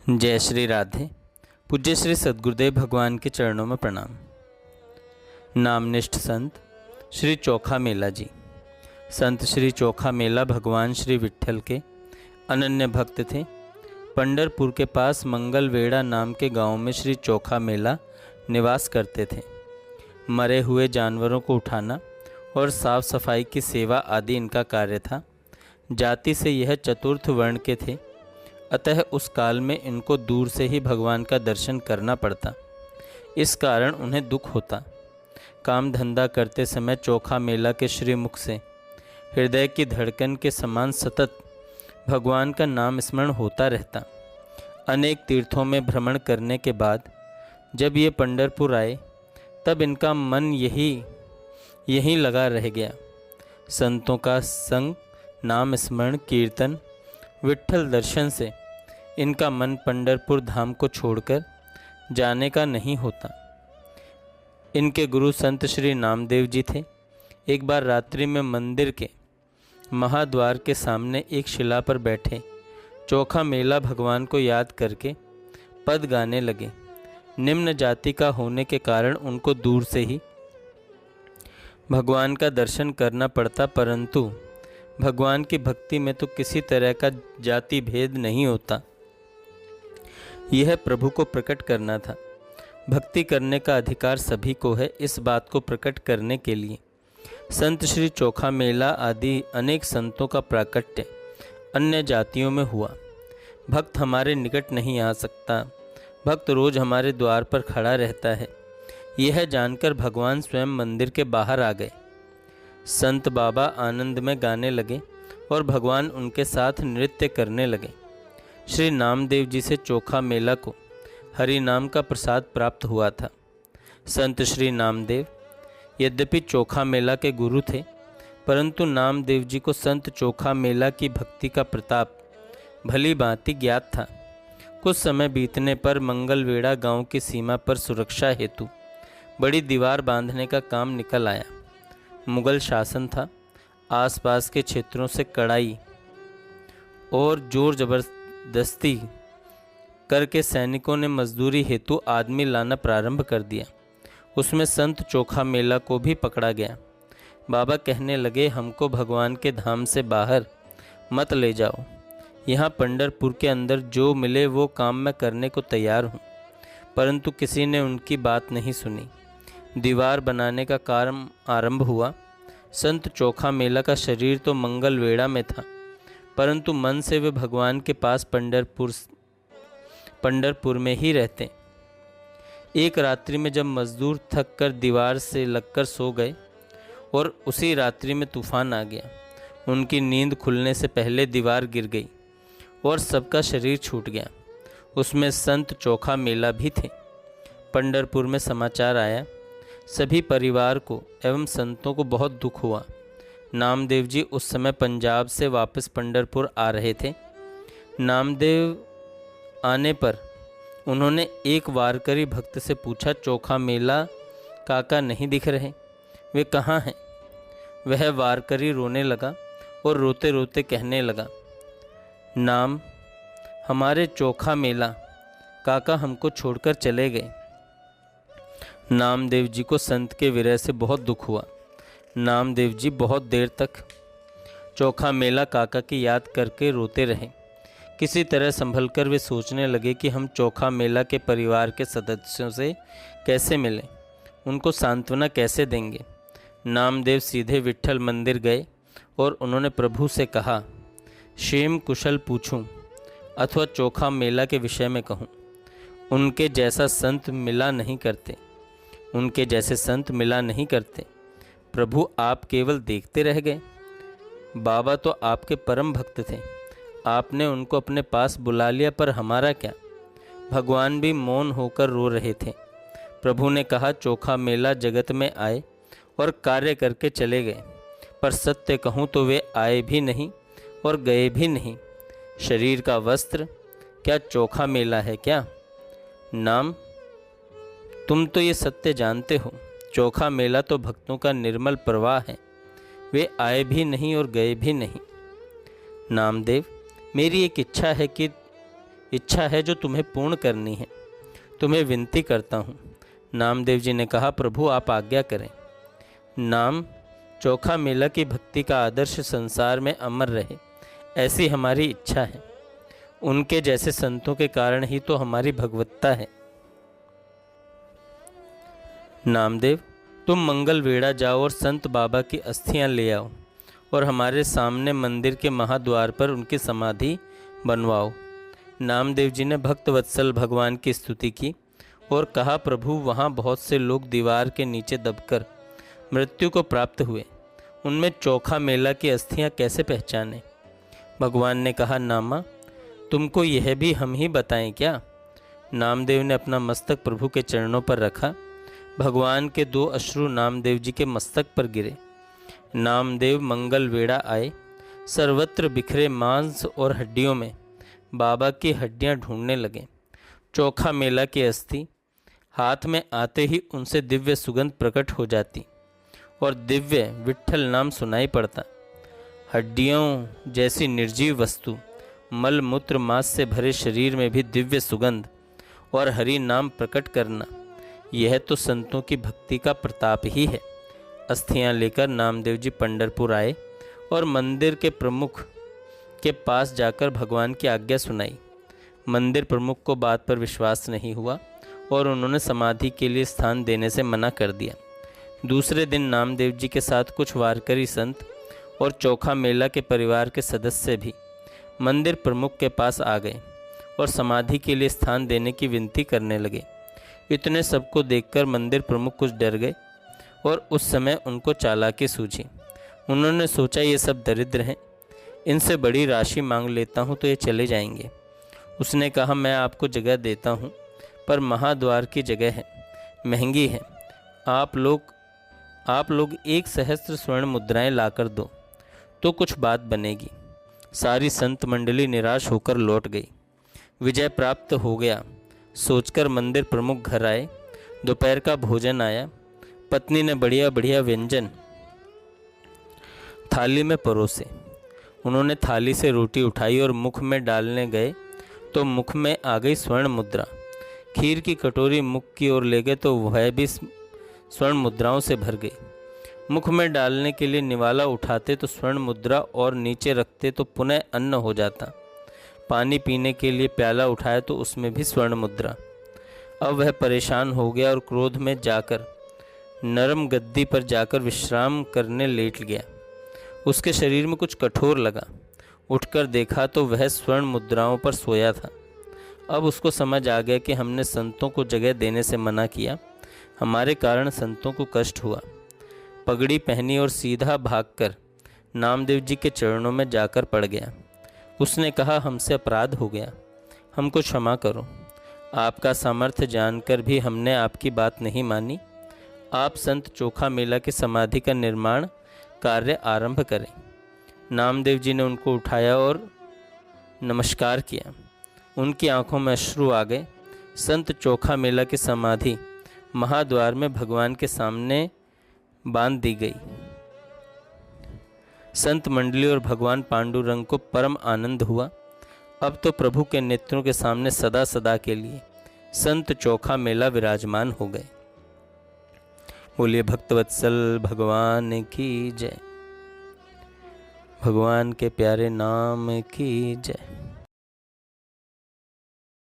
जय श्री राधे। पूज्य श्री सद्गुरुदेव भगवान के चरणों में प्रणाम। नामनिष्ठ संत श्री चोखा मेला जी। संत श्री चोखा मेला भगवान श्री विट्ठल के अनन्य भक्त थे। पंढरपुर के पास मंगलवेड़ा नाम के गांव में श्री चोखा मेला निवास करते थे। मरे हुए जानवरों को उठाना और साफ सफाई की सेवा आदि इनका कार्य था। जाति से यह चतुर्थ वर्ण के थे, अतः उस काल में इनको दूर से ही भगवान का दर्शन करना पड़ता। इस कारण उन्हें दुख होता। काम धंधा करते समय चोखा मेला के श्रीमुख से हृदय की धड़कन के समान सतत भगवान का नाम स्मरण होता रहता। अनेक तीर्थों में भ्रमण करने के बाद जब ये पंढरपुर आए तब इनका मन यहीं लगा रह गया। संतों का संग, नाम स्मरण, कीर्तन, विट्ठल दर्शन से इनका मन पंढरपुर धाम को छोड़कर जाने का नहीं होता। इनके गुरु संत श्री नामदेव जी थे। एक बार रात्रि में मंदिर के महाद्वार के सामने एक शिला पर बैठे चोखा मेला भगवान को याद करके पद गाने लगे। निम्न जाति का होने के कारण उनको दूर से ही भगवान का दर्शन करना पड़ता, परंतु भगवान की भक्ति में तो किसी तरह का जाति भेद नहीं होता। यह प्रभु को प्रकट करना था। भक्ति करने का अधिकार सभी को है। इस बात को प्रकट करने के लिए संत श्री चोखा मेला आदि अनेक संतों का प्राकट्य अन्य जातियों में हुआ। भक्त हमारे निकट नहीं आ सकता, भक्त रोज हमारे द्वार पर खड़ा रहता है। यह जानकर भगवान स्वयं मंदिर के बाहर आ गए। संत बाबा आनंद में गाने लगे और भगवान उनके साथ नृत्य करने लगे। श्री नामदेव जी से चोखा मेला को हरि नाम का प्रसाद प्राप्त हुआ था। संत श्री नामदेव यद्यपि चोखा मेला के गुरु थे, परंतु नामदेव जी को संत चोखा मेला की भक्ति का प्रताप भली भांति ज्ञात था। कुछ समय बीतने पर मंगलवेड़ा गांव की सीमा पर सुरक्षा हेतु बड़ी दीवार बांधने का काम निकल आया। मुगल शासन था। आसपास के क्षेत्रों से कड़ाई और जोर जबरदस्ती करके सैनिकों ने मजदूरी हेतु आदमी लाना प्रारंभ कर दिया। उसमें संत चोखा मेला को भी पकड़ा गया। बाबा कहने लगे, हमको भगवान के धाम से बाहर मत ले जाओ। यहाँ पंढरपुर के अंदर जो मिले वो काम मैं करने को तैयार हूँ। परंतु किसी ने उनकी बात नहीं सुनी। दीवार बनाने का कार्य आरंभ हुआ। संत चोखा मेला का शरीर तो मंगलवेड़ा में था, परंतु मन से वे भगवान के पास पंढरपुर में ही रहते। एक रात्रि में जब मजदूर थक कर दीवार से लगकर सो गए और उसी रात्रि में तूफान आ गया। उनकी नींद खुलने से पहले दीवार गिर गई और सबका शरीर छूट गया। उसमें संत चोखा मेला भी थे। पंढरपुर में समाचार आया। सभी परिवार को एवं संतों को बहुत दुख हुआ। नामदेव जी उस समय पंजाब से वापस पंढरपुर आ रहे थे। नामदेव आने पर उन्होंने एक वारकरी भक्त से पूछा, चोखा मेला काका नहीं दिख रहे, वे कहाँ हैं? वह वारकरी रोने लगा और रोते रोते कहने लगा, नाम हमारे चोखा मेला काका हमको छोड़कर चले गए। नामदेव जी को संत के विरह से बहुत दुख हुआ। नामदेव जी बहुत देर तक चोखा मेला काका की याद करके रोते रहे। किसी तरह संभलकर वे सोचने लगे कि हम चोखा मेला के परिवार के सदस्यों से कैसे मिलें, उनको सांत्वना कैसे देंगे। नामदेव सीधे विट्ठल मंदिर गए और उन्होंने प्रभु से कहा, क्षेम कुशल पूछूं अथवा चोखा मेला के विषय में कहूं। उनके जैसे संत मिला नहीं करते। प्रभु आप केवल देखते रह गए। बाबा तो आपके परम भक्त थे, आपने उनको अपने पास बुला लिया, पर हमारा क्या? भगवान भी मौन होकर रो रहे थे। प्रभु ने कहा, चोखा मेला जगत में आए और कार्य करके चले गए, पर सत्य कहूँ तो वे आए भी नहीं और गए भी नहीं। शरीर का वस्त्र क्या चोखा मेला है क्या? नाम तुम तो ये सत्य जानते हो, चोखा मेला तो भक्तों का निर्मल प्रवाह है। वे आए भी नहीं और गए भी नहीं। नामदेव, मेरी एक इच्छा है कि इच्छा है जो तुम्हें पूर्ण करनी है। तुम्हें विनती करता हूँ। नामदेव जी ने कहा, प्रभु आप आज्ञा करें। नाम चोखा मेला की भक्ति का आदर्श संसार में अमर रहे, ऐसी हमारी इच्छा है। उनके जैसे संतों के कारण ही तो हमारी भगवत्ता है। नामदेव, तुम मंगल वेड़ा जाओ और संत बाबा की अस्थियां ले आओ और हमारे सामने मंदिर के महाद्वार पर उनकी समाधि बनवाओ। नामदेव जी ने भक्तवत्सल भगवान की स्तुति की और कहा, प्रभु वहाँ बहुत से लोग दीवार के नीचे दबकर मृत्यु को प्राप्त हुए, उनमें चोखा मेला की अस्थियां कैसे पहचानें? भगवान ने कहा, नामा तुमको यह भी हम ही बताएं क्या? नामदेव ने अपना मस्तक प्रभु के चरणों पर रखा। भगवान के 2 अश्रु नामदेव जी के मस्तक पर गिरे। नामदेव मंगल वेड़ा आए। सर्वत्र बिखरे मांस और हड्डियों में बाबा की हड्डियां ढूंढने लगे। चोखा मेला की अस्थि हाथ में आते ही उनसे दिव्य सुगंध प्रकट हो जाती और दिव्य विट्ठल नाम सुनाई पड़ता। हड्डियों जैसी निर्जीव वस्तु, मल मूत्र मांस से भरे शरीर में भी दिव्य सुगंध और हरि नाम प्रकट करना, यह तो संतों की भक्ति का प्रताप ही है। अस्थियां लेकर नामदेव जी पंढरपुर आए और मंदिर के प्रमुख के पास जाकर भगवान की आज्ञा सुनाई। मंदिर प्रमुख को बात पर विश्वास नहीं हुआ और उन्होंने समाधि के लिए स्थान देने से मना कर दिया। दूसरे दिन नामदेव जी के साथ कुछ वारकरी संत और चोखा मेला के परिवार के सदस्य भी मंदिर प्रमुख के पास आ गए और समाधि के लिए स्थान देने की विनती करने लगे। इतने सबको देखकर मंदिर प्रमुख कुछ डर गए और उस समय उनको चालाकी सूझी। उन्होंने सोचा, ये सब दरिद्र हैं, इनसे बड़ी राशि मांग लेता हूँ तो ये चले जाएंगे। उसने कहा, मैं आपको जगह देता हूँ, पर महाद्वार की जगह है, महंगी है। आप लोग 1 सहस्त्र स्वर्ण मुद्राएं लाकर दो तो कुछ बात बनेगी। सारी संत मंडली निराश होकर लौट गई। विजय प्राप्त हो गया सोचकर मंदिर प्रमुख घर आए। दोपहर का भोजन आया। पत्नी ने बढ़िया बढ़िया व्यंजन थाली में परोसे। उन्होंने थाली से रोटी उठाई और मुख में डालने गए तो मुख में आ गई स्वर्ण मुद्रा। खीर की कटोरी मुख की ओर ले गए तो वह भी स्वर्ण मुद्राओं से भर गई। मुख में डालने के लिए निवाला उठाते तो स्वर्ण मुद्रा और नीचे रखते तो पुनः अन्न हो जाता। पानी पीने के लिए प्याला उठाया तो उसमें भी स्वर्ण मुद्रा। अब वह परेशान हो गया और क्रोध में जाकर नरम गद्दी पर जाकर विश्राम करने लेट गया। उसके शरीर में कुछ कठोर लगा। उठकर देखा तो वह स्वर्ण मुद्राओं पर सोया था। अब उसको समझ आ गया कि हमने संतों को जगह देने से मना किया, हमारे कारण संतों को कष्ट हुआ। पगड़ी पहनी और सीधा भागकर नामदेव जी के चरणों में जाकर पड़ गया। उसने कहा, हमसे अपराध हो गया, हमको क्षमा करो। आपका सामर्थ्य जानकर भी हमने आपकी बात नहीं मानी। आप संत चोखा मेला की समाधि का निर्माण कार्य आरंभ करें। नामदेव जी ने उनको उठाया और नमस्कार किया। उनकी आंखों में अश्रु आ गए। संत चोखा मेला की समाधि महाद्वार में भगवान के सामने बांध दी गई। संत मंडली और भगवान पांडुरंग को परम आनंद हुआ। अब तो प्रभु के नेत्रों के सामने सदा सदा के लिए संत चोखा मेला विराजमान हो गए। बोलिए भक्तवत्सल भगवान की जय। भगवान के प्यारे नाम की जय।